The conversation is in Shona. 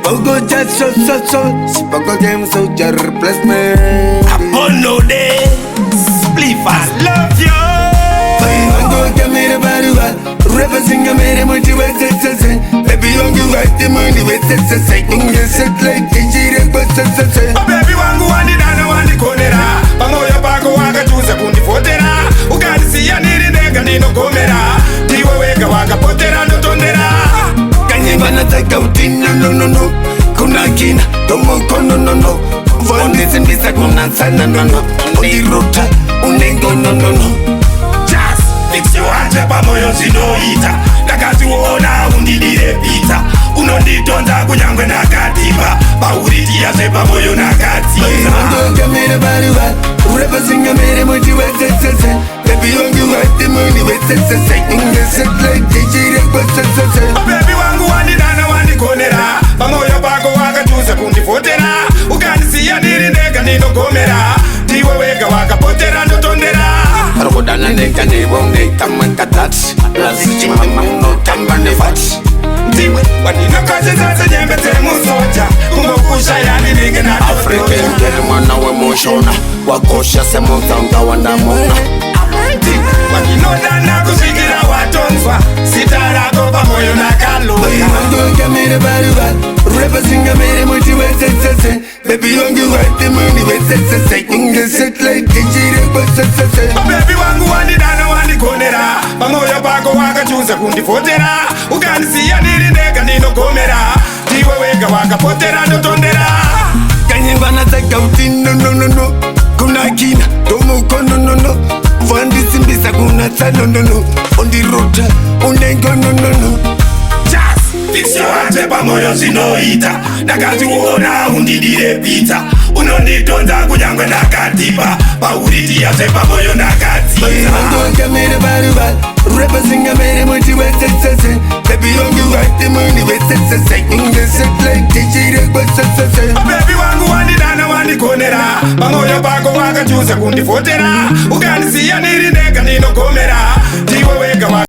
Chipoko ChaSauro, Chipoko game soldier replacement. Upon no day, spliff I love you. Representing a man, motivated to say, baby, you write the money with the second, you said like the Jira, but baby, one go on the Dana, one the Conera, Moyo Paco, Waka, Jusa, Pundi Fotera, who can't see a needed Neganino Gomera, Tiwa Waka, Waka, Potera, no Tonera. Can you gonna take out in no, Kunakina, no, for this and this, I couldn't send no, only rota, unengo, no. Fix your hands up, Moyo Zinoita. Nakati uona undidire pita. Unondidonda kunyangwe nakatiba. Bauriti ya sepa Moyo nakatiba. Mando made baruwa. Representing a man motivated to say, baby, you write the money with the second, you said like the Jira, but baby, wangu wani dana wani konera. Moyo Paco waka jusa kundi fotera. Ukani siya niri nega nino gomera. Tiwa weka waka potera no tondera. Rodana neka ne bonge kamaka touch. Lazichi mama no tambane fat. Tiwe wanina kaje zaza nyembe temu soja. Kumokusha yani nige na African girl mana we moshona. Wakosha se mutanga wana mona. Tiwe wanino dana kusigira watonzwa. Sitara kopa Moyo na kaloka. Mando kamere baruwa. Representing a man motivated to say, baby, you write the money with the second, you said like the Jira, but baby, wangu wani dana wani konera. Moyo Paco waka jusa kundi fotera. Ukani siya niri nega nino gomera. Tiwa weka waka potera no tondera. Kanye bana taka uti no. Kuna kina, domo kono no. Vandi simbisa kuna tano no. Ondi rota, unengo no. Fix your hands up, Moyo Zinoita. Nakati uona undidire pita. Unondidonda kunyangwe nakatiba. Bauriti ya sepa Moyo nakatiba. Mando kamere baruwa. Representing a man motivated to say, baby, you write the money with the second, you said like the Jira, but baby, wangu wani dana wani konera. Moyo Paco waka jusa kundi fotera. Ukani siya niri nega nino gomera. Tiwa weka waka